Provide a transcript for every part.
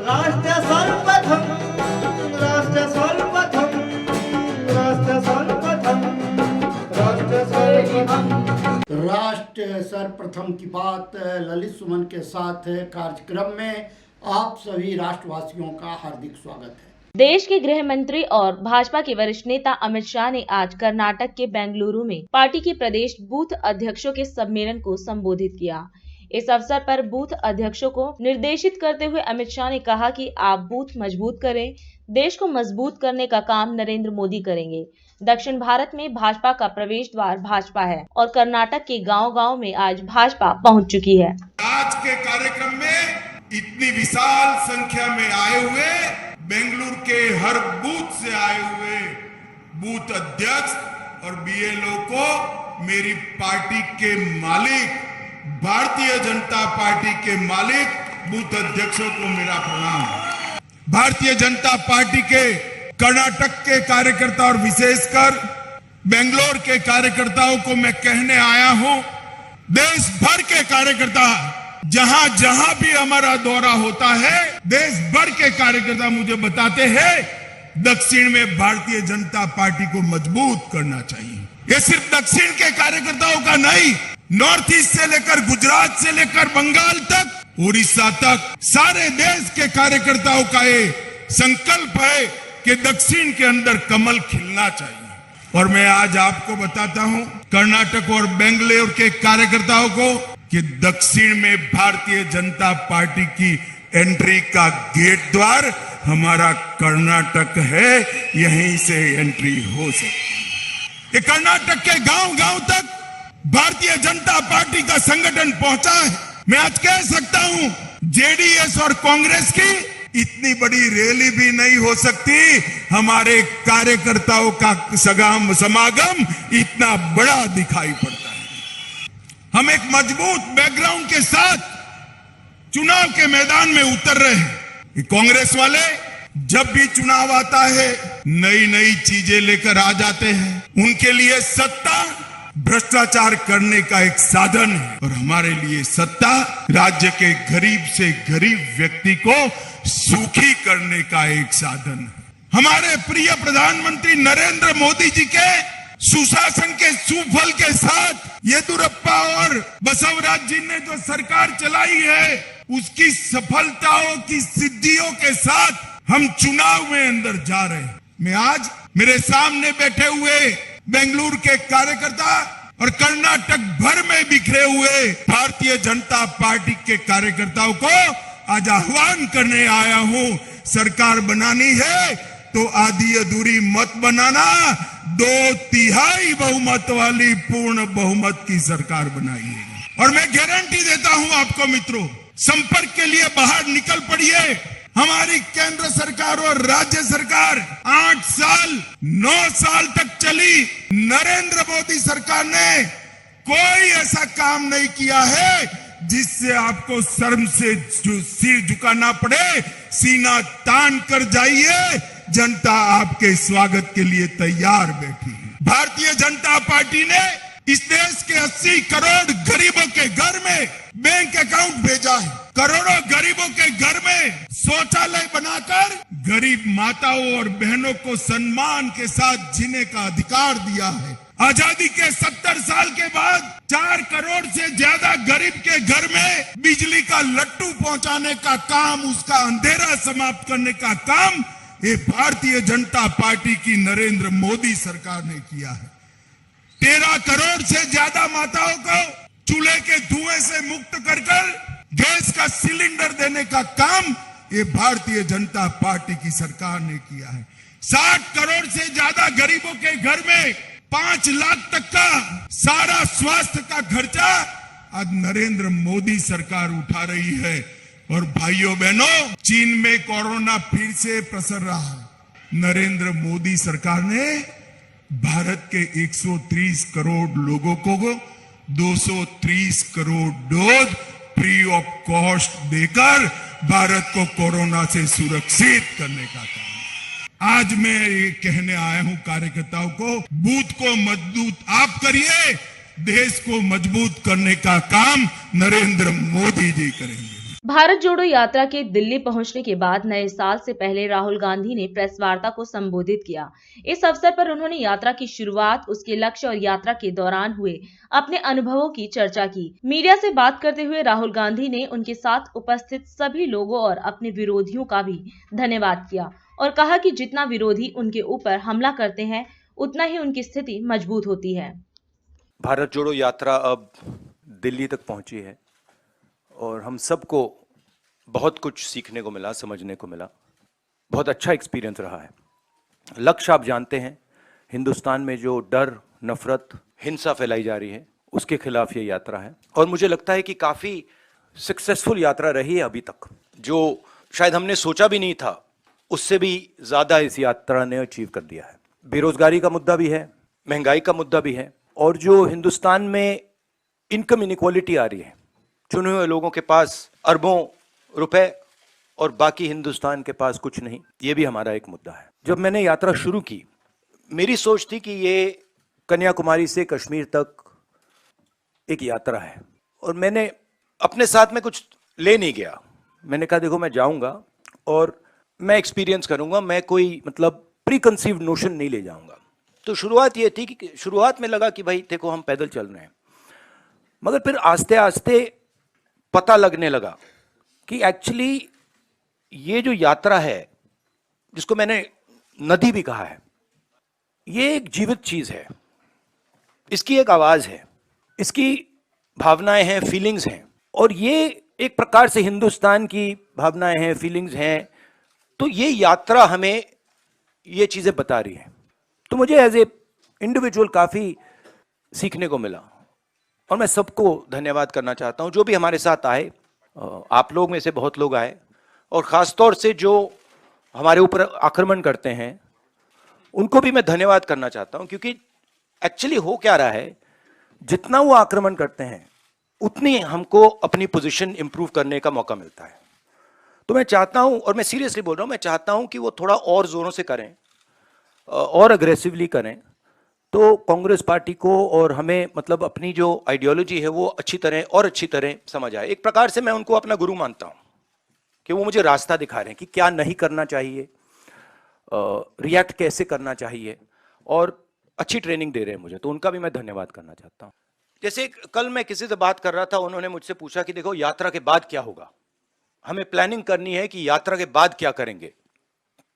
राष्ट्र सर्वप्रथम, राष्ट्र सर्वप्रथम, राष्ट्र सर्वप्रथम, राष्ट्र सर्वप्रथम। राष्ट्र सर्वप्रथम की बात ललित सुमन के साथ कार्यक्रम में आप सभी राष्ट्रवासियों का हार्दिक स्वागत है। देश के गृह मंत्री और भाजपा के वरिष्ठ नेता अमित शाह ने आज कर्नाटक के बेंगलुरु में पार्टी के प्रदेश बूथ अध्यक्षों के सम्मेलन को संबोधित किया। इस अवसर पर बूथ अध्यक्षों को निर्देशित करते हुए अमित शाह ने कहा कि आप बूथ मजबूत करें, देश को मजबूत करने का काम नरेंद्र मोदी करेंगे। दक्षिण भारत में भाजपा का प्रवेश द्वार भाजपा है और कर्नाटक के गांव-गांव में आज भाजपा पहुंच चुकी है। आज के कार्यक्रम में इतनी विशाल संख्या में आए हुए बेंगलुरु के हर बूथ से आए हुए बूथ अध्यक्ष और बीएलओ को मेरी पार्टी के मालिक, भारतीय जनता पार्टी के मालिक बूथ अध्यक्षों को मेरा प्रणाम। भारतीय जनता पार्टी के कर्नाटक के कार्यकर्ता और विशेषकर बेंगलोर के कार्यकर्ताओं को मैं कहने आया हूं, देश भर के कार्यकर्ता जहां जहां भी हमारा दौरा होता है, देश भर के कार्यकर्ता मुझे बताते हैं दक्षिण में भारतीय जनता पार्टी को मजबूत करना चाहिए। ये सिर्फ दक्षिण के कार्यकर्ताओं का नहीं, नॉर्थ ईस्ट से लेकर गुजरात से लेकर बंगाल तक, उड़ीसा तक, सारे देश के कार्यकर्ताओं का ये संकल्प है कि दक्षिण के अंदर कमल खिलना चाहिए। और मैं आज आपको बताता हूं कर्नाटक और बेंगलुरु के कार्यकर्ताओं को कि दक्षिण में भारतीय जनता पार्टी की एंट्री का गेट द्वार हमारा कर्नाटक है, यहीं से एंट्री हो सकती है। ये कर्नाटक के गांव-गांव तक भारतीय जनता पार्टी का संगठन पहुंचा है। मैं आज कह सकता हूं जेडीएस और कांग्रेस की इतनी बड़ी रैली भी नहीं हो सकती, हमारे कार्यकर्ताओं का समागम इतना बड़ा दिखाई पड़ता है। हम एक मजबूत बैकग्राउंड के साथ चुनाव के मैदान में उतर रहे हैं। कांग्रेस वाले जब भी चुनाव आता है नई नई चीजें लेकर आ जाते हैं। उनके लिए सत्ता भ्रष्टाचार करने का एक साधन है और हमारे लिए सत्ता राज्य के गरीब से गरीब व्यक्ति को सुखी करने का एक साधन है। हमारे प्रिय प्रधानमंत्री नरेंद्र मोदी जी के सुशासन के सुफल के साथ येदियुरप्पा और बसवराज जी ने जो सरकार चलाई है, उसकी सफलताओं की सिद्धियों के साथ हम चुनाव में अंदर जा रहे हैं। मैं आज मेरे सामने बैठे हुए बेंगलुरु के कार्यकर्ता और कर्नाटक भर में बिखरे हुए भारतीय जनता पार्टी के कार्यकर्ताओं को आज आह्वान करने आया हूं। सरकार बनानी है तो आधी अधूरी मत बनाना, 2/3 बहुमत वाली पूर्ण बहुमत की सरकार बनाइए। और मैं गारंटी देता हूं आपको मित्रों, संपर्क के लिए बाहर निकल पड़िए। हमारी केंद्र सरकार और राज्य सरकार 8 साल 9 साल तक चली। नरेंद्र मोदी सरकार ने कोई ऐसा काम नहीं किया है जिससे आपको शर्म से सिर झुकाना पड़े। सीना तान कर जाइए, जनता आपके स्वागत के लिए तैयार बैठी है। भारतीय जनता पार्टी ने इस देश के 80 करोड़ गरीबों के घर में बैंक अकाउंट भेजा है। करोड़ों गरीबों के घर में शौचालय बनाकर गरीब माताओं और बहनों को सम्मान के साथ जीने का अधिकार दिया है। आजादी के 70 साल के बाद 4 करोड़ से ज्यादा गरीब के घर में बिजली का लट्टू पहुंचाने का काम, उसका अंधेरा समाप्त करने का काम ये भारतीय जनता पार्टी की नरेंद्र मोदी सरकार ने किया है। 13 करोड़ से ज्यादा माताओं को चूल्हे के धुएं से मुक्त कर गैस का सिलेंडर देने का काम ये भारतीय जनता पार्टी की सरकार ने किया है। 60 करोड़ से ज्यादा गरीबों के घर में 5 लाख तक का सारा स्वास्थ्य का खर्चा आज नरेंद्र मोदी सरकार उठा रही है। और भाइयों बहनों, चीन में कोरोना फिर से प्रसर रहा है। नरेंद्र मोदी सरकार ने भारत के 130 करोड़ लोगों को 230 crore dose free of cost देकर भारत को कोरोना से सुरक्षित करने का काम। आज मैं ये कहने आया हूं कार्यकर्ताओं को, बूथ को मजबूत आप करिए, देश को मजबूत करने का काम नरेंद्र मोदी जी करेंगे। भारत जोड़ो यात्रा के दिल्ली पहुंचने के बाद नए साल से पहले राहुल गांधी ने प्रेस वार्ता को संबोधित किया। इस अवसर पर उन्होंने यात्रा की शुरुआत, उसके लक्ष्य और यात्रा के दौरान हुए अपने अनुभवों की चर्चा की। मीडिया से बात करते हुए राहुल गांधी ने उनके साथ उपस्थित सभी लोगों और अपने विरोधियों का भी धन्यवाद किया और कहा कि जितना विरोधी उनके ऊपर हमला करते हैं, उतना ही उनकी स्थिति मजबूत होती है। भारत जोड़ो यात्रा अब दिल्ली तक पहुंची है और हम सबको बहुत कुछ सीखने को मिला, समझने को मिला। बहुत अच्छा एक्सपीरियंस रहा है। लक्ष्य आप जानते हैं, हिंदुस्तान में जो डर, नफरत, हिंसा फैलाई जा रही है, उसके खिलाफ ये यात्रा है और मुझे लगता है कि काफ़ी सक्सेसफुल यात्रा रही है अभी तक। जो शायद हमने सोचा भी नहीं था, उससे भी ज़्यादा इस यात्रा ने अचीव कर दिया है। बेरोजगारी का मुद्दा भी है, महंगाई का मुद्दा भी है और जो हिंदुस्तान में इनकम इनइक्वालिटी आ रही है, चुने हुए लोगों के पास अरबों रुपए और बाकी हिंदुस्तान के पास कुछ नहीं, ये भी हमारा एक मुद्दा है। जब मैंने यात्रा शुरू की, मेरी सोच थी कि ये कन्याकुमारी से कश्मीर तक एक यात्रा है और मैंने अपने साथ में कुछ ले नहीं गया। मैंने कहा देखो, मैं जाऊंगा और मैं एक्सपीरियंस करूंगा, मैं कोई मतलब प्री कंसीव्ड नोशन नहीं ले जाऊंगा। तो शुरुआत ये थी कि शुरुआत में लगा कि भाई देखो हम पैदल चल रहे हैं, मगर फिर आस्ते आस्ते पता लगने लगा कि एक्चुअली ये जो यात्रा है, जिसको मैंने नदी भी कहा है, ये एक जीवित चीज है। इसकी एक आवाज है, इसकी भावनाएं हैं, फीलिंग्स हैं और ये एक प्रकार से हिंदुस्तान की भावनाएं हैं, फीलिंग्स हैं। तो ये यात्रा हमें ये चीजें बता रही है। तो मुझे एज ए इंडिविजुअल काफी सीखने को मिला और मैं सबको धन्यवाद करना चाहता हूं जो भी हमारे साथ आए। आप लोग में से बहुत लोग आए और खासतौर से जो हमारे ऊपर आक्रमण करते हैं उनको भी मैं धन्यवाद करना चाहता हूं, क्योंकि एक्चुअली हो क्या रहा है, जितना वो आक्रमण करते हैं उतनी हमको अपनी पोजीशन इंप्रूव करने का मौका मिलता है। तो मैं चाहता हूं, और मैं सीरियसली बोल रहा हूं, मैं चाहता हूं कि वो थोड़ा और जोरों से करें और अग्रेसिवली करें, तो कांग्रेस पार्टी को और हमें मतलब अपनी जो आइडियोलॉजी है वो अच्छी तरह समझ आए। एक प्रकार से मैं उनको अपना गुरु मानता हूं कि वो मुझे रास्ता दिखा रहे हैं कि क्या नहीं करना चाहिए, रिएक्ट कैसे करना चाहिए और अच्छी ट्रेनिंग दे रहे हैं मुझे, तो उनका भी मैं धन्यवाद करना चाहता हूं। जैसे कल मैं किसी से बात कर रहा था, उन्होंने मुझसे पूछा कि देखो यात्रा के बाद क्या होगा, हमें प्लानिंग करनी है कि यात्रा के बाद क्या करेंगे।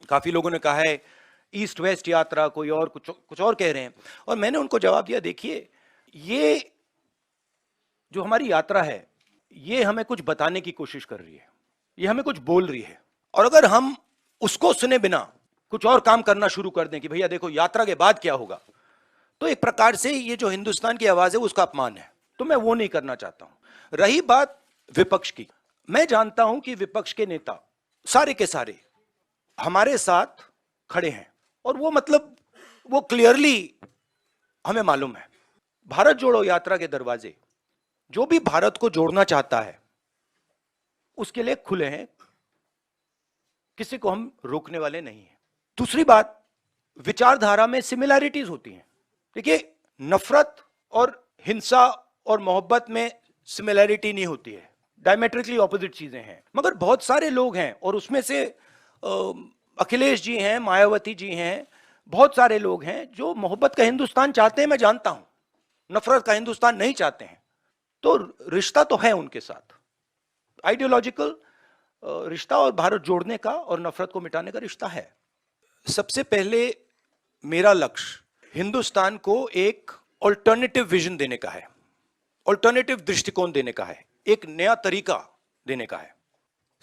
काफी लोगों ने कहा है ईस्ट वेस्ट यात्रा, कोई और कुछ और कह रहे हैं, और मैंने उनको जवाब दिया, देखिए ये जो हमारी यात्रा है ये हमें कुछ बताने की कोशिश कर रही है, ये हमें कुछ बोल रही है, और अगर हम उसको सुने बिना कुछ और काम करना शुरू कर दें कि भैया देखो यात्रा के बाद क्या होगा, तो एक प्रकार से ये जो हिंदुस्तान की आवाज है उसका अपमान है। तो मैं वो नहीं करना चाहता हूं। रही बात विपक्ष की, मैं जानता हूं कि विपक्ष के नेता सारे के सारे हमारे साथ खड़े हैं और वो मतलब वो क्लियरली हमें मालूम है। भारत जोड़ो यात्रा के दरवाजे जो भी भारत को जोड़ना चाहता है उसके लिए खुले हैं, किसी को हम रोकने वाले नहीं हैं। दूसरी बात, विचारधारा में सिमिलैरिटीज होती हैं। देखिए, नफरत और हिंसा और मोहब्बत में सिमिलैरिटी नहीं होती है, डायमेट्रिकली ऑपोजिट चीजें हैं। मगर बहुत सारे लोग हैं और उसमें से अखिलेश जी हैं, मायावती जी हैं, बहुत सारे लोग हैं जो मोहब्बत का हिंदुस्तान चाहते हैं, मैं जानता हूं, नफरत का हिंदुस्तान नहीं चाहते हैं। तो रिश्ता तो है उनके साथ, आइडियोलॉजिकल रिश्ता और भारत जोड़ने का और नफरत को मिटाने का रिश्ता है। सबसे पहले मेरा लक्ष्य हिंदुस्तान को एक ऑल्टरनेटिव विजन देने का है, ऑल्टरनेटिव दृष्टिकोण देने का है, एक नया तरीका देने का है।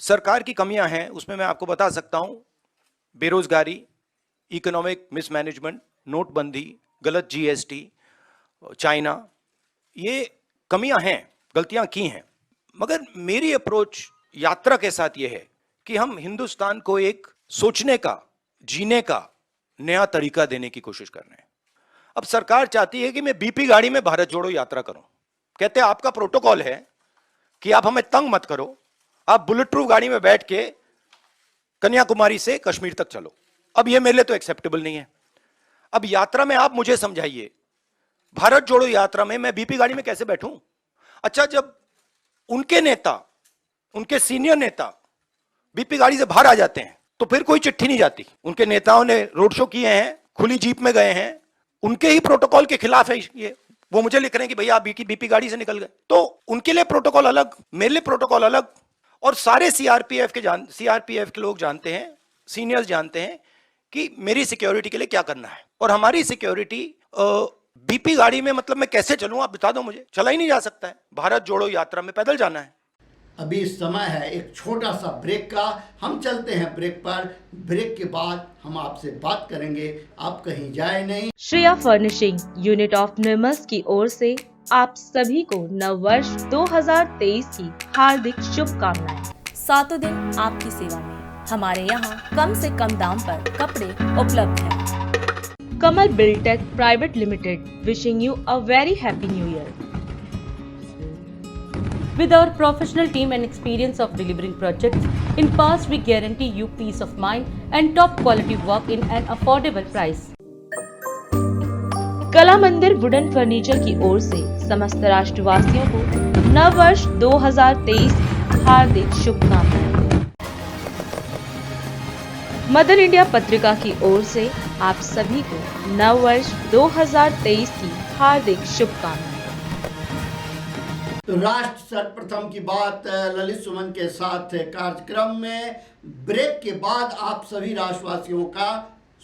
सरकार की कमियां हैं, उसमें मैं आपको बता सकता हूं, बेरोजगारी, इकोनॉमिक मिसमैनेजमेंट, नोटबंदी, गलत जीएसटी, चाइना, ये कमियां हैं, गलतियां की हैं। मगर मेरी अप्रोच यात्रा के साथ यह है कि हम हिंदुस्तान को एक सोचने का, जीने का नया तरीका देने की कोशिश कर रहे हैं। अब सरकार चाहती है कि मैं बीपी गाड़ी में भारत जोड़ो यात्रा करूं। कहते हैं आपका प्रोटोकॉल है कि आप हमें तंग मत करो, आप बुलेट प्रूफ गाड़ी में बैठ के कन्याकुमारी से कश्मीर तक चलो। अब यह मेरे लिए तो एक्सेप्टेबल नहीं है। अब यात्रा में आप मुझे समझाइए, भारत जोड़ो यात्रा में मैं बीपी गाड़ी में कैसे बैठूं? अच्छा, जब उनके नेता उनके सीनियर नेता बीपी गाड़ी से बाहर आ जाते हैं तो फिर कोई चिट्ठी नहीं जाती। उनके नेताओं ने रोड शो किए हैं, खुली जीप में गए हैं, उनके ही प्रोटोकॉल के खिलाफ है ये। वो मुझे लिख रहे हैं कि भैया आप बीपी गाड़ी से निकल गए, तो उनके लिए प्रोटोकॉल अलग, मेरे लिए प्रोटोकॉल अलग। और सारे सीआरपीएफ के लोग जानते हैं, सीनियर्स जानते हैं कि मेरी सिक्योरिटी के लिए क्या करना है। और हमारी सिक्योरिटी बीपी गाड़ी में मतलब मैं कैसे चलूं, आप बता दो मुझे। चला ही नहीं जा सकता है। भारत जोड़ो यात्रा में पैदल जाना है। अभी समय है एक छोटा सा ब्रेक का। हम चलते हैं ब्रेक पर। ब्रेक के बाद हम आपसे बात करेंगे, आप कहीं जाए नहीं। श्रेया फर्निशिंग यूनिट ऑफ निर्मल्स की ओर से आप सभी को नव वर्ष 2023 की हार्दिक शुभकामनाएं। सातों दिन आपकी सेवा में हमारे यहाँ कम से कम दाम पर कपड़े उपलब्ध हैं। Kamal Biltech private limited wishing you a very happy new year. With our professional team and experience of delivering projects, in past we guarantee you peace of mind and top quality work in an affordable price. कला मंदिर wooden furniture की ओर से समस्त राष्ट्रवासियों को नव वर्ष 2023 की हार्दिक शुभकामनाएं। मदर इंडिया पत्रिका की ओर से आप सभी को नव वर्ष 2023 की हार्दिक शुभकामनाएं। तो राष्ट्र सर्वप्रथम की बात ललित सुमन के साथ कार्यक्रम में ब्रेक के बाद आप सभी राष्ट्रवासियों का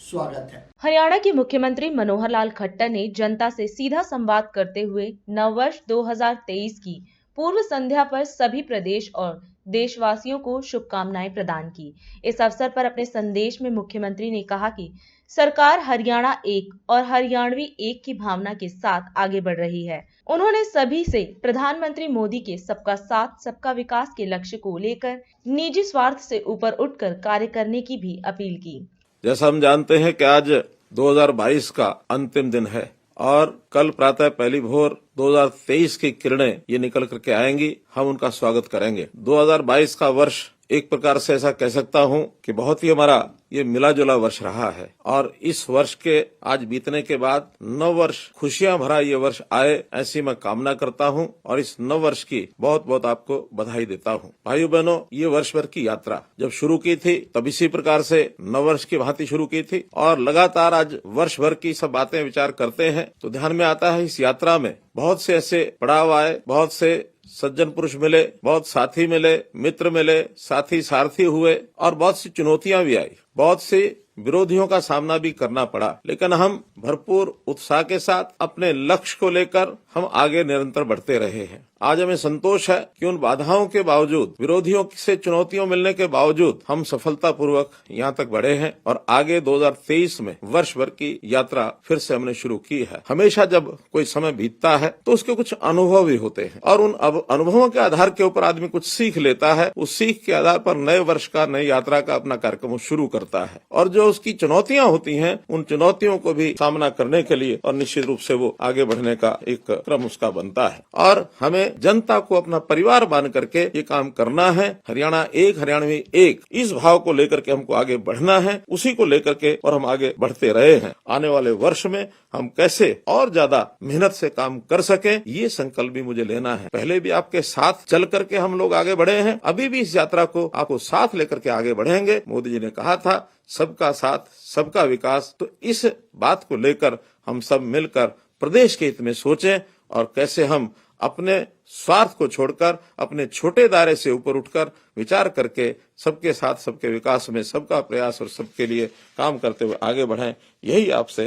स्वागत है। हरियाणा के मुख्यमंत्री मनोहर लाल खट्टर ने जनता से सीधा संवाद करते हुए नववर्ष 2023 की पूर्व संध्या पर सभी प्रदेश और देशवासियों को शुभकामनाएं प्रदान की। इस अवसर पर अपने संदेश में मुख्यमंत्री ने कहा कि सरकार हरियाणा एक और हरियाणवी एक की भावना के साथ आगे बढ़ रही है। उन्होंने सभी से प्रधानमंत्री मोदी के सबका साथ सबका विकास के लक्ष्य को लेकर निजी स्वार्थ से ऊपर उठकर कार्य करने की भी अपील की। जैसा हम जानते हैं कि आज 2022 का अंतिम दिन है और कल प्रातः पहली भोर 2023 की किरणें ये निकल करके आएंगी, हम उनका स्वागत करेंगे। 2022 का वर्ष एक प्रकार से ऐसा कह सकता हूं कि बहुत ही हमारा ये मिला जुला वर्ष रहा है और इस वर्ष के आज बीतने के बाद नव वर्ष खुशियां भरा ये वर्ष आए, ऐसी मैं कामना करता हूं और इस नव वर्ष की बहुत बहुत आपको बधाई देता हूं। भाइयों बहनों, ये वर्ष भर की यात्रा जब शुरू की थी तब इसी प्रकार से नव वर्ष की भांति शुरू की थी और लगातार आज वर्ष भर की सब बातें विचार करते हैं तो ध्यान में आता है इस यात्रा में बहुत से ऐसे पड़ाव आए, बहुत से सज्जन पुरुष मिले, बहुत साथी मिले, मित्र मिले, साथी सारथी हुए और बहुत सी चुनौतियां भी आई, बहुत सी विरोधियों का सामना भी करना पड़ा, लेकिन हम भरपूर उत्साह के साथ अपने लक्ष्य को लेकर हम आगे निरंतर बढ़ते रहे हैं। आज हमें संतोष है कि उन बाधाओं के बावजूद, विरोधियों से चुनौतियों मिलने के बावजूद हम सफलतापूर्वक यहाँ तक बढ़े हैं और आगे 2023 में वर्ष भर की यात्रा फिर से हमने शुरू की है। हमेशा जब कोई समय बीतता है तो उसके कुछ अनुभव भी होते हैं और उन अनुभवों के आधार के ऊपर आदमी कुछ सीख लेता है। उस सीख के आधार पर नए वर्ष का, नई यात्रा का अपना कार्यक्रम शुरू करता है और जो उसकी चुनौतियां होती हैं उन चुनौतियों को भी सामना करने के लिए और निश्चित रूप से वो आगे बढ़ने का एक क्रम उसका बनता है और हमें जनता को अपना परिवार मान करके ये काम करना है। हरियाणा एक, हरियाणवी एक, इस भाव को लेकर के हमको आगे बढ़ना है, उसी को लेकर के और हम आगे बढ़ते रहे हैं। आने वाले वर्ष में हम कैसे और ज्यादा मेहनत से काम कर सके, ये संकल्प भी मुझे लेना है। पहले भी आपके साथ चल करके हम लोग आगे बढ़े हैं, अभी भी इस यात्रा को आपको साथ लेकर के आगे बढ़ेंगे। मोदी जी ने कहा था सबका साथ सबका विकास, तो इस बात को लेकर हम सब मिलकर प्रदेश के हित में सोचें और कैसे हम अपने स्वार्थ को छोड़कर अपने छोटे दायरे से ऊपर उठकर विचार करके सबके साथ सबके विकास में सबका प्रयास और सबके लिए काम करते हुए आगे बढ़ें। यही आपसे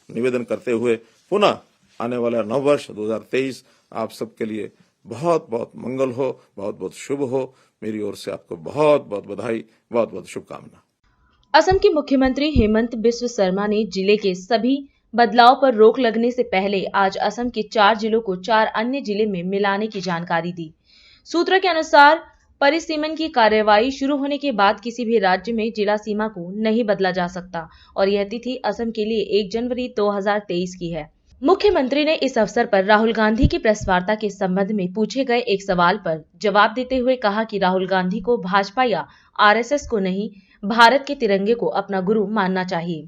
निवेदन करते हुए पुनः आने वाला नव वर्ष 2023 आप सबके लिए बहुत बहुत मंगल हो, बहुत बहुत शुभ हो। मेरी ओर से आपको बहुत बहुत बधाई, बहुत बहुत शुभकामना। असम के मुख्यमंत्री हेमंत बिस्व शर्मा ने जिले के सभी बदलाव पर रोक लगने से पहले आज असम के 4 जिलों को 4 अन्य जिले में मिलाने की जानकारी दी। सूत्रों के अनुसार परिसीमन की कार्यवाही शुरू होने के बाद किसी भी राज्य में जिला सीमा को नहीं बदला जा सकता और यह तिथि असम के लिए 1 जनवरी 2023 की है। मुख्यमंत्री ने इस अवसर पर राहुल गांधी की प्रेस वार्ता के संबंध में पूछे गए एक सवाल पर जवाब देते हुए कहा कि राहुल गांधी को भाजपा या आरएसएस को नहीं, भारत के तिरंगे को अपना गुरु मानना चाहिए।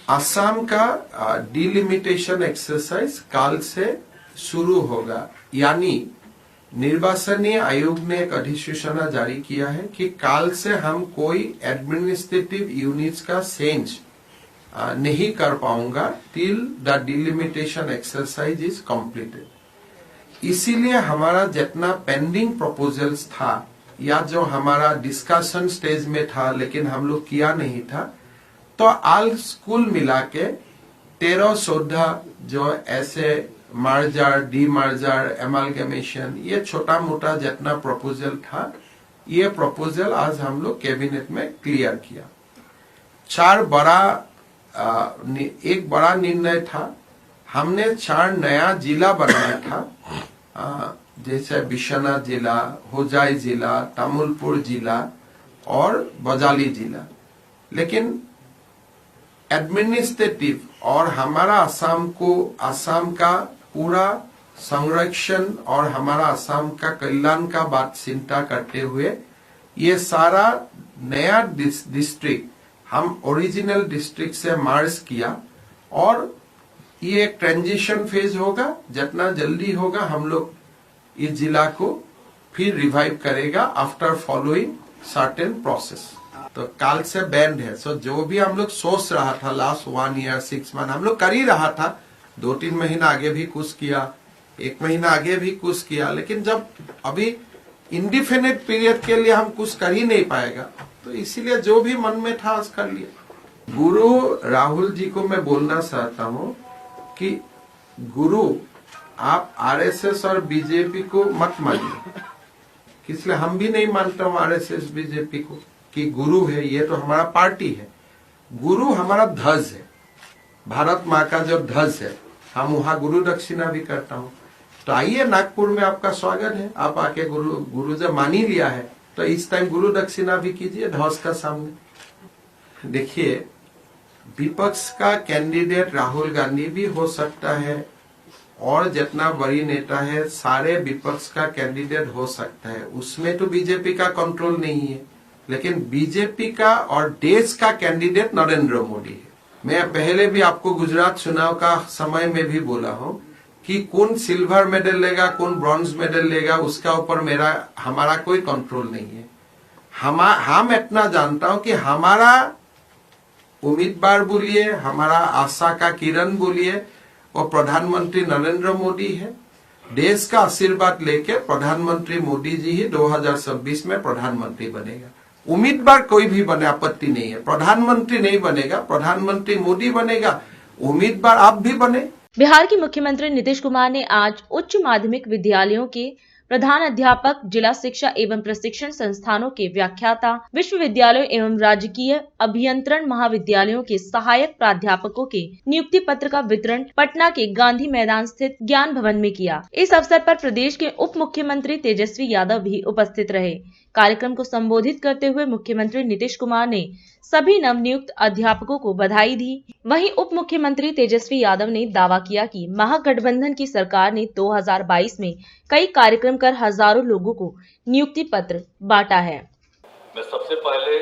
असम का डिलिमिटेशन एक्सरसाइज कल से शुरू होगा, यानी निर्वाचनीय आयोग ने एक अधिसूचना जारी किया है कि काल से हम कोई एडमिनिस्ट्रेटिव यूनिट्स का चेंज नहीं कर पाऊंगा till the delimitation exercise is completed. इसीलिए हमारा जितना पेंडिंग प्रपोजल्स था या जो हमारा डिस्कशन स्टेज में था लेकिन हम लोग किया नहीं था, तो आल स्कूल मिला के 13-14 जो ऐसे मर्जर, डीमर्जर, एमलगेमेशन, ये छोटा मोटा जितना प्रपोजल था, ये प्रपोजल आज हम लोग कैबिनेट में क्लियर किया। एक बड़ा निर्णय था, हमने 4 नया जिला बनाया था, जैसे बिश्वनाथ जिला, होजाई जिला, तामुलपुर जिला और बजाली जिला। लेकिन एडमिनिस्ट्रेटिव और हमारा असम का पूरा संरक्षण और हमारा असम का कल्याण का बात चिंता करते हुए ये सारा नया डिस्ट्रिक्ट हम ओरिजिनल डिस्ट्रिक्ट से मर्ज किया और ये एक ट्रांजिशन फेज होगा। जितना जल्दी होगा हम लोग इस जिला को फिर रिवाइव करेगा आफ्टर फॉलोइंग सर्टेन प्रोसेस। तो काल से बैंड है, सो जो भी हम लोग सोच रहा था लास्ट 1 ईयर 6 मंथ हम लोग कर ही रहा था, 2-3 महीना आगे भी कुछ किया, 1 महीना आगे भी कुछ किया, लेकिन जब अभी इंडिफिनिट पीरियड के लिए हम कुछ कर ही नहीं पाएगा, तो इसीलिए जो भी मन में था आज कर लिया। गुरु राहुल जी को मैं बोलना चाहता हूँ कि गुरु आप आरएसएस और बीजेपी को मत मानिए, इसलिए हम भी नहीं मानता हूँ आरएसएस बीजेपी को कि गुरु है, ये तो हमारा पार्टी है। गुरु हमारा ध्वज है, भारत माँ का जो ध्वज है, हम वहाँ गुरु दक्षिणा भी करता हूँ। तो आइए, नागपुर में आपका स्वागत है, आप आके गुरु जब मान ही लिया है तो इस टाइम गुरु दक्षिणा भी कीजिए ध्वज का सामने। देखिए, विपक्ष का कैंडिडेट राहुल गांधी भी हो सकता है और जितना बड़ी नेता है सारे विपक्ष का कैंडिडेट हो सकता है, उसमें तो बीजेपी का कंट्रोल नहीं है। लेकिन बीजेपी का और देश का कैंडिडेट नरेंद्र मोदी है। मैं पहले भी आपको गुजरात चुनाव का समय में भी बोला हूँ कि कौन सिल्वर मेडल लेगा, कौन ब्रॉन्ज मेडल लेगा, उसका ऊपर हमारा कोई कंट्रोल नहीं है। हम इतना जानता हूं कि हमारा उम्मीदवार बोलिए, हमारा आशा का किरण बोलिए, वो प्रधानमंत्री नरेंद्र मोदी है। देश का आशीर्वाद लेके प्रधानमंत्री मोदी जी ही 2026 में प्रधानमंत्री बनेगा। उम्मीदवार कोई भी बने, आपत्ति नहीं है। प्रधानमंत्री नहीं बनेगा, प्रधानमंत्री मोदी बनेगा, उम्मीदवार आप भी बने। बिहार के मुख्यमंत्री नीतीश कुमार ने आज उच्च माध्यमिक विद्यालयों के प्रधान अध्यापक, जिला शिक्षा एवं प्रशिक्षण संस्थानों के व्याख्याता, विश्वविद्यालयों एवं राजकीय अभियंत्रण महाविद्यालयों के सहायक प्राध्यापकों के नियुक्ति पत्र का वितरण पटना के गांधी मैदान स्थित ज्ञान भवन में किया। इस अवसर पर प्रदेश के उप मुख्यमंत्री तेजस्वी यादव भी उपस्थित रहे। कार्यक्रम को संबोधित करते हुए मुख्यमंत्री नीतीश कुमार ने सभी नवनियुक्त अध्यापकों को बधाई दी। वहीं उप मुख्यमंत्री तेजस्वी यादव ने दावा किया कि महागठबंधन की सरकार ने 2022 में कई कार्यक्रम कर हजारों लोगों को नियुक्ति पत्र बांटा है। मैं सबसे पहले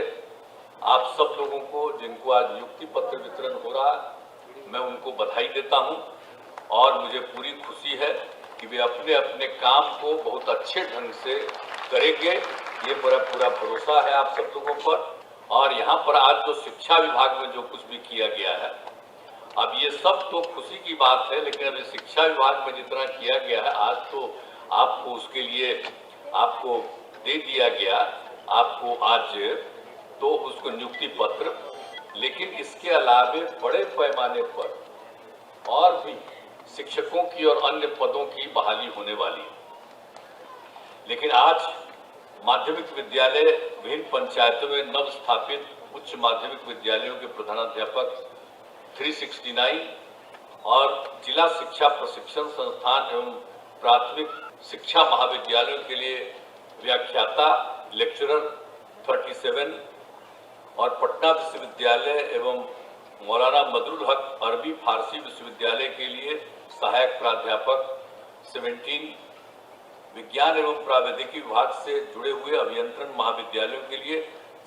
आप सब लोगों को, जिनको आज नियुक्ति पत्र वितरण हो रहा है, मैं उनको बधाई देता हूं और मुझे पूरी खुशी है कि वे अपने अपने काम को बहुत अच्छे ढंग से करेंगे। ये पूरा भरोसा है आप सब लोगों पर। और यहाँ पर आज जो शिक्षा विभाग में जो कुछ भी किया गया है, अब ये सब तो खुशी की बात है, लेकिन अभी शिक्षा विभाग में जितना किया गया है आज तो आपको उसके लिए आपको दे दिया गया, आपको आज तो उसको नियुक्ति पत्र। लेकिन इसके अलावे बड़े पैमाने पर और भी शिक्षकों की और अन्य पदों की बहाली होने वाली है। लेकिन आज माध्यमिक विद्यालय विभिन्न पंचायतों में नव स्थापित उच्च माध्यमिक विद्यालयों के प्रधानाध्यापक 369 और जिला शिक्षा प्रशिक्षण संस्थान एवं प्राथमिक शिक्षा महाविद्यालयों के लिए व्याख्याता लेक्चरर 37 और पटना विश्वविद्यालय एवं मौलाना मदरुल हक अरबी फारसी विश्वविद्यालय के लिए सहायक प्राध्यापक 17, विज्ञान एवं प्रावैधिकी विभाग से जुड़े हुए अभियंत्रण महाविद्यालयों के लिए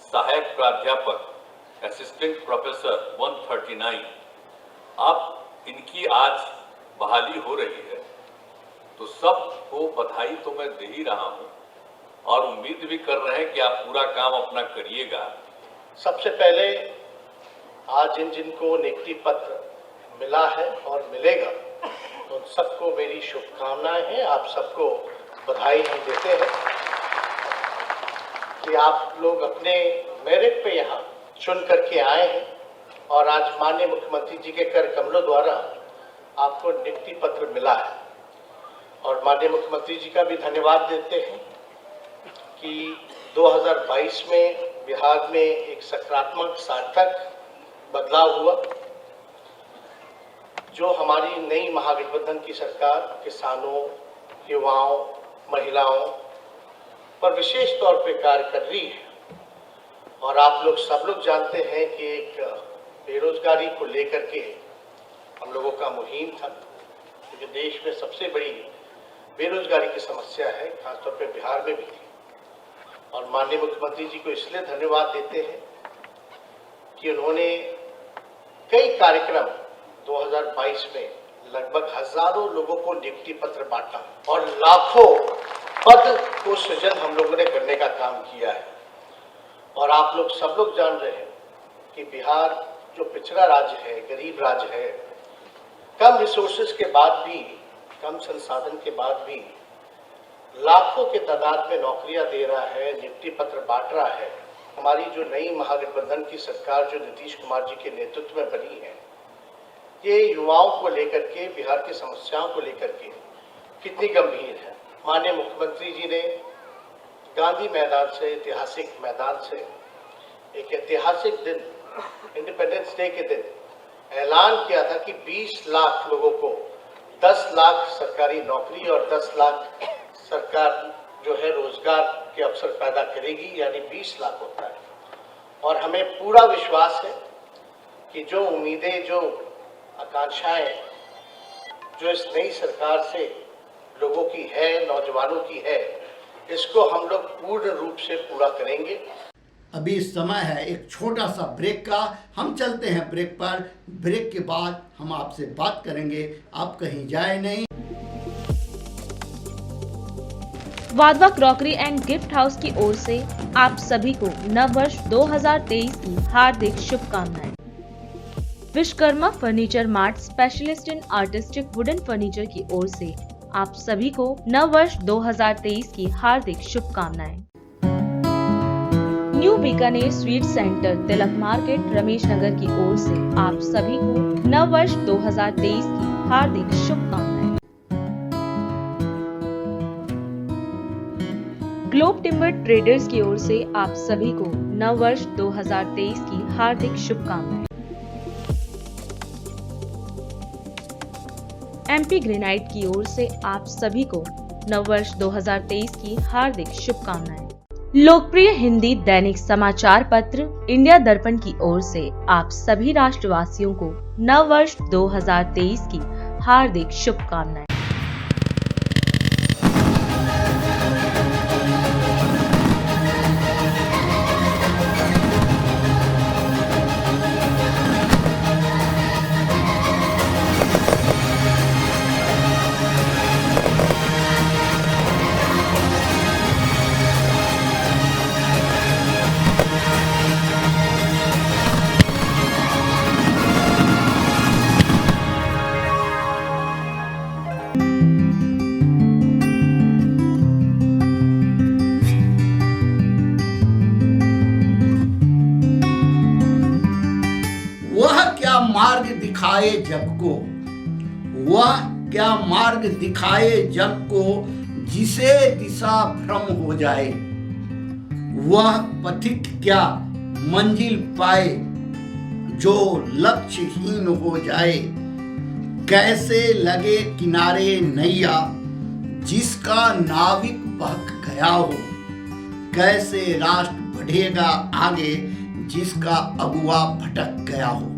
सहायक प्राध्यापक असिस्टेंट प्रोफेसर 139। अब इनकी आज बहाली हो रही है। तो सबको बधाई तो मैं दे ही रहा हूं और उम्मीद भी कर रहे हैं कि आप पूरा काम अपना करिएगा। सबसे पहले आज जिनको नियुक्ति पत्र मिला है और मिलेगा, तो उन सबको मेरी शुभकामनाएं हैं। आप सबको बधाई हम देते हैं कि आप लोग अपने मेरिट पे यहाँ चुन करके आए हैं और आज माननीय मुख्यमंत्री जी के कर कमलों द्वारा आपको नियुक्ति पत्र मिला है। और माननीय मुख्यमंत्री जी का भी धन्यवाद देते हैं कि 2022 में बिहार में एक सकारात्मक सार्थक बदलाव हुआ, जो हमारी नई महागठबंधन की सरकार किसानों, युवाओं, महिलाओं पर विशेष तौर पे कार्य कर रही है। और आप लोग सब लोग जानते हैं कि एक बेरोजगारी को लेकर के हम लोगों का मुहिम था, क्योंकि देश में सबसे बड़ी बेरोजगारी की समस्या है, खासतौर पे बिहार में भी थी। और माननीय मुख्यमंत्री जी को इसलिए धन्यवाद देते हैं कि उन्होंने कई कार्यक्रम 2022 में लगभग हजारों लोगों को नियुक्ति पत्र बांटा और लाखों पद को सृजन हम लोगों ने करने का काम किया है। और आप लोग सब लोग जान रहे हैं कि बिहार जो पिछड़ा राज्य है, गरीब राज्य है, कम रिसोर्सेज के बाद भी, कम संसाधन के बाद भी लाखों के तादाद में नौकरियां दे रहा है, नियुक्ति पत्र बांट रहा है। हमारी जो नई महागठबंधन की सरकार जो नीतीश कुमार जी के नेतृत्व में बनी है, ये युवाओं को लेकर के, बिहार की समस्याओं को लेकर के कितनी गंभीर है। माननीय मुख्यमंत्री जी ने गांधी मैदान से, ऐतिहासिक मैदान से एक ऐतिहासिक दिन, इंडिपेंडेंस डे के दिन ऐलान किया था कि 20 लाख लोगों को 10 लाख सरकारी नौकरी और 10 लाख सरकार जो है रोजगार के अवसर पैदा करेगी, यानी 20 लाख होता है। और हमें पूरा विश्वास है कि जो उम्मीदें, जो आकांक्षाएं जो इस नई सरकार से लोगों की है, नौजवानों की है, इसको हम लोग पूर्ण रूप से पूरा करेंगे। अभी समय है एक छोटा सा ब्रेक का, हम चलते हैं ब्रेक पर। ब्रेक के बाद हम आपसे बात करेंगे, आप कहीं जाए नहीं। Wadhwa crockery and gift house की ओर से आप सभी को नववर्ष 2023 की हार्दिक शुभकामनाएं। Vishwakarma furniture mart specialist in artistic wooden furniture की ओर से आप सभी को नववर्ष 2023 की हार्दिक शुभकामनाएं। न्यू बीकानेर स्वीट सेंटर, तिलक मार्केट, रमेश नगर की ओर से आप सभी को नववर्ष 2023 की हार्दिक शुभकामनाएं। ग्लोब टिम्बर ट्रेडर्स की ओर से आप सभी को नववर्ष 2023 की हार्दिक शुभकामनाएं। एमपी ग्रेनाइट की ओर से आप सभी को नववर्ष 2023 की हार्दिक शुभकामनाएं। लोकप्रिय हिंदी दैनिक समाचार पत्र इंडिया दर्पण की ओर से आप सभी राष्ट्रवासियों को नववर्ष 2023 की हार्दिक शुभकामनाएं। मार्ग दिखाए जग को, वह क्या मार्ग दिखाए जग को, जिसे दिशा भ्रम हो जाए। वह पथिक क्या मंजिल पाए, जो लक्ष्यहीन हो जाए। कैसे लगे किनारे नैया, जिसका नाविक बहक गया हो। कैसे राष्ट्र बढ़ेगा आगे, जिसका अगुआ भटक गया हो।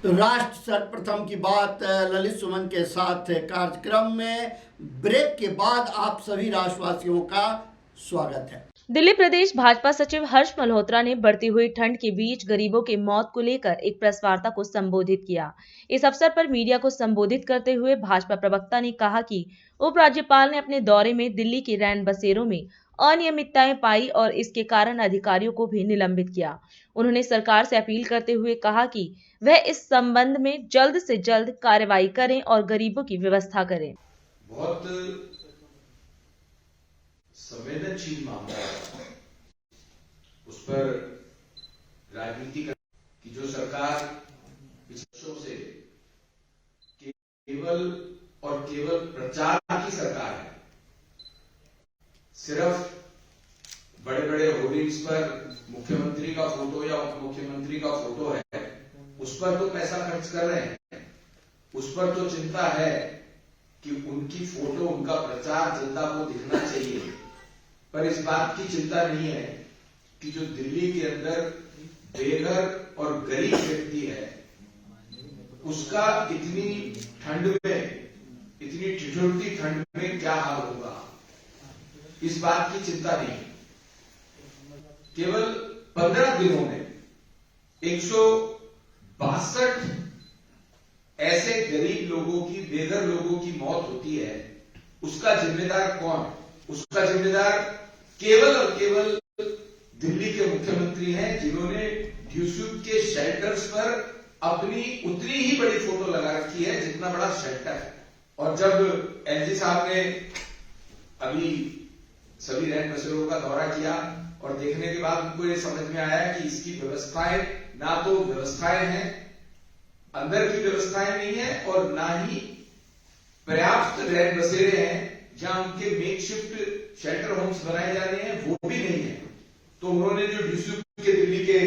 राष्ट्र सर्वप्रथम की बात ललित सुमन के साथ कार्यक्रम में ब्रेक के बाद आप सभी राष्ट्रवासियों का स्वागत है। दिल्ली प्रदेश भाजपा सचिव हर्ष मल्होत्रा ने बढ़ती हुई ठंड के बीच गरीबों की मौत को लेकर एक प्रेस वार्ता को संबोधित किया। इस अवसर पर मीडिया को संबोधित करते हुए भाजपा प्रवक्ता ने कहा कि उपराज्यपाल ने अपने दौरे में दिल्ली के रैन बसेरों में अनियमितताएं पाई और इसके कारण अधिकारियों को भी निलंबित किया। उन्होंने सरकार से अपील करते हुए कहा कि वह इस संबंध में जल्द से जल्द कार्रवाई करें और गरीबों की व्यवस्था करें। बहुत संवेदनशील मामला है, उस पर राजनीति की जो सरकार वर्षों से केवल और केवल प्रचार की सरकार है, सिर्फ बड़े बड़े होर्डिंग्स पर मुख्यमंत्री का फोटो या उप मुख्यमंत्री का फोटो है, उस पर तो पैसा खर्च कर रहे हैं, उस पर तो चिंता है कि उनकी फोटो, उनका प्रचार जनता को दिखना चाहिए, पर इस बात की चिंता नहीं है कि जो दिल्ली के अंदर बेघर और गरीब व्यक्ति है, उसका इतनी ठंड में, इतनी ठिठुरती ठंड में क्या हाल होगा, इस बात की चिंता नहीं। केवल 15 दिनों में 162 ऐसे गरीब लोगों की, बेघर लोगों की मौत होती है, उसका जिम्मेदार कौन? उसका जिम्मेदार केवल और केवल दिल्ली के मुख्यमंत्री हैं, जिन्होंने ड्यूसुक के शेल्टर्स पर अपनी उतनी ही बड़ी फोटो लगा रखी है जितना बड़ा शेल्टर है। और जब एलजी साहब ने अभी सभी रैन बसेरों का दौरा किया और देखने के बाद उनको ये समझ में आया कि इसकी व्यवस्थाएं, ना तो व्यवस्थाएं हैं, अंदर की व्यवस्थाएं नहीं है, और ना ही पर्याप्त रैन बसेरे हैं जहां उनके मेकशिफ्ट शेल्टर होम्स बनाए जा रहे हैं, वो भी नहीं है। तो उन्होंने जो ड्यूसुक के दिल्ली के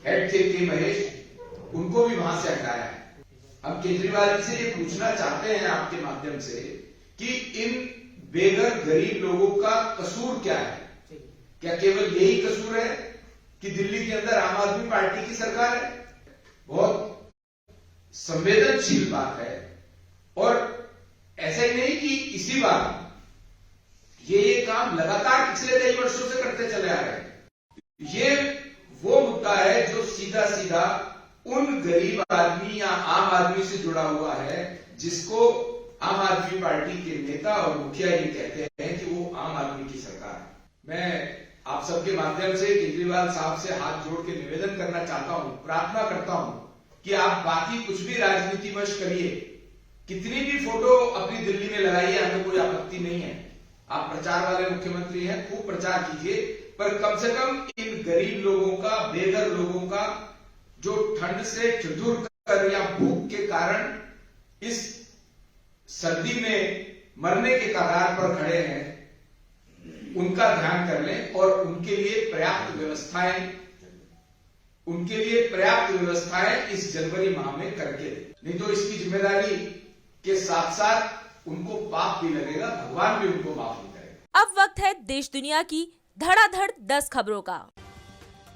हेड थे के महेश, उनको भी वहां से हटाया है। हम केजरीवाल जी से ये पूछना चाहते हैं आपके माध्यम से कि इन बेघर गरीब लोगों का कसूर क्या है? क्या केवल यही कसूर है कि दिल्ली के अंदर आम आदमी पार्टी की सरकार है? बहुत संवेदनशील बात है। और ऐसा ही नहीं कि इसी बार ये काम लगातार पिछले कई वर्षों से करते चले आ रहे हैं। ये वो मुद्दा है जो सीधा सीधा उन गरीब आदमी या आम आदमी से जुड़ा हुआ है, जिसको आम आदमी पार्टी के नेता और मुखिया ये कहते हैं कि वो आम आदमी की सरकार है। मैं आप सबके माध्यम से केजरीवाल साहब से हाथ जोड़ के निवेदन करना चाहता हूं, प्रार्थना करता हूं कि आप बाकी कुछ भी राजनीति वश करिए, कितनी भी फोटो अपनी दिल्ली में लगाइए, हमें कोई आपत्ति नहीं है। आप प्रचार वाले मुख्यमंत्री हैं, खूब प्रचार कीजिए, पर कम से कम इन गरीब लोगों का, बेघर लोगों का, जो ठंड से ठिठुर कर या भूख के कारण इस सर्दी में मरने के कगार पर खड़े हैं, उनका ध्यान कर लें और उनके लिए पर्याप्त व्यवस्थाएं इस जनवरी माह में करके दें। नहीं तो इसकी जिम्मेदारी के साथ साथ उनको पाप भी लगेगा, भगवान भी उनको माफ नहीं करेगा। अब वक्त है देश दुनिया की धड़ाधड़ 10 खबरों का।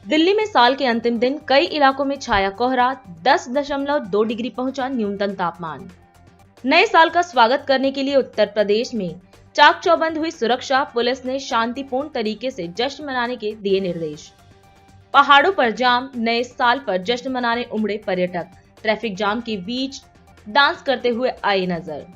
दिल्ली में साल के अंतिम दिन कई इलाकों में छाया कोहरा, 10.2 डिग्री पहुंचा न्यूनतम तापमान। नए साल का स्वागत करने के लिए उत्तर प्रदेश में चाक चौबंद हुई सुरक्षा, पुलिस ने शांतिपूर्ण तरीके से जश्न मनाने के दिए निर्देश। पहाड़ों पर जाम, नए साल पर जश्न मनाने उमड़े पर्यटक, ट्रैफिक जाम के बीच डांस करते हुए आए नजर।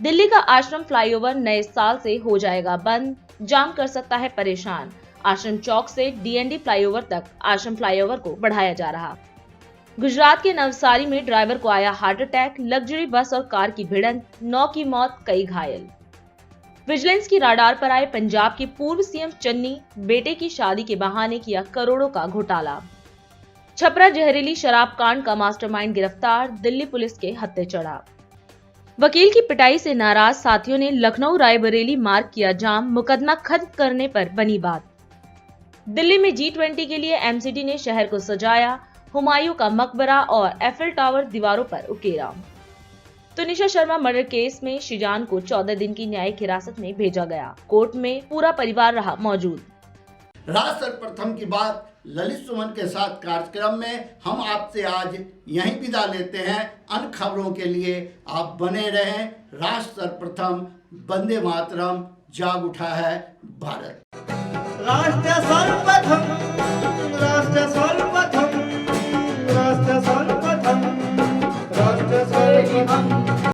दिल्ली का आश्रम फ्लाईओवर नए साल से हो जाएगा बंद, जाम कर सकता है परेशान। आश्रम चौक से डीएनडी फ्लाईओवर तक आश्रम फ्लाईओवर को बढ़ाया जा रहा। गुजरात के नवसारी में ड्राइवर को आया हार्ट अटैक, लग्जरी बस और कार की भिड़ंत, 9 की मौत, कई घायल। विजिलेंस की राडार पर आए पंजाब के पूर्व सीएम चन्नी, बेटे की शादी के बहाने किया करोड़ों का घोटाला। छपरा जहरीली शराब कांड का मास्टरमाइंड गिरफ्तार, दिल्ली पुलिस के हत्थे चढ़ा। वकील की पिटाई से नाराज साथियों ने लखनऊ रायबरेली मार्ग किया जाम, मुकदमा खत्म करने पर बनी बात। दिल्ली में G20 के लिए एमसीडी ने शहर को सजाया, हुमायूं का मकबरा और एफिल टावर दीवारों पर उकेरा। तो निशा शर्मा मर्डर केस में शिजान को 14 दिन की न्यायिक हिरासत में भेजा गया। कोर्ट में पूरा परिवार रहा मौजूद। राज सर्वप्रथम की बात ललित सुमन के साथ कार्यक्रम में हम आपसे आज यहीं विदा लेते हैं। अन्य खबरों के लिए आप बने रहें। राज सर्वप्रथम, वंदे मातरम, जाग उठा है भारत। राष्ट्र सर्वप्रथम राष्ट्र सर्वप्रथम राष्ट्र सर्वप्रथम राष्ट्र सर्वप्रथम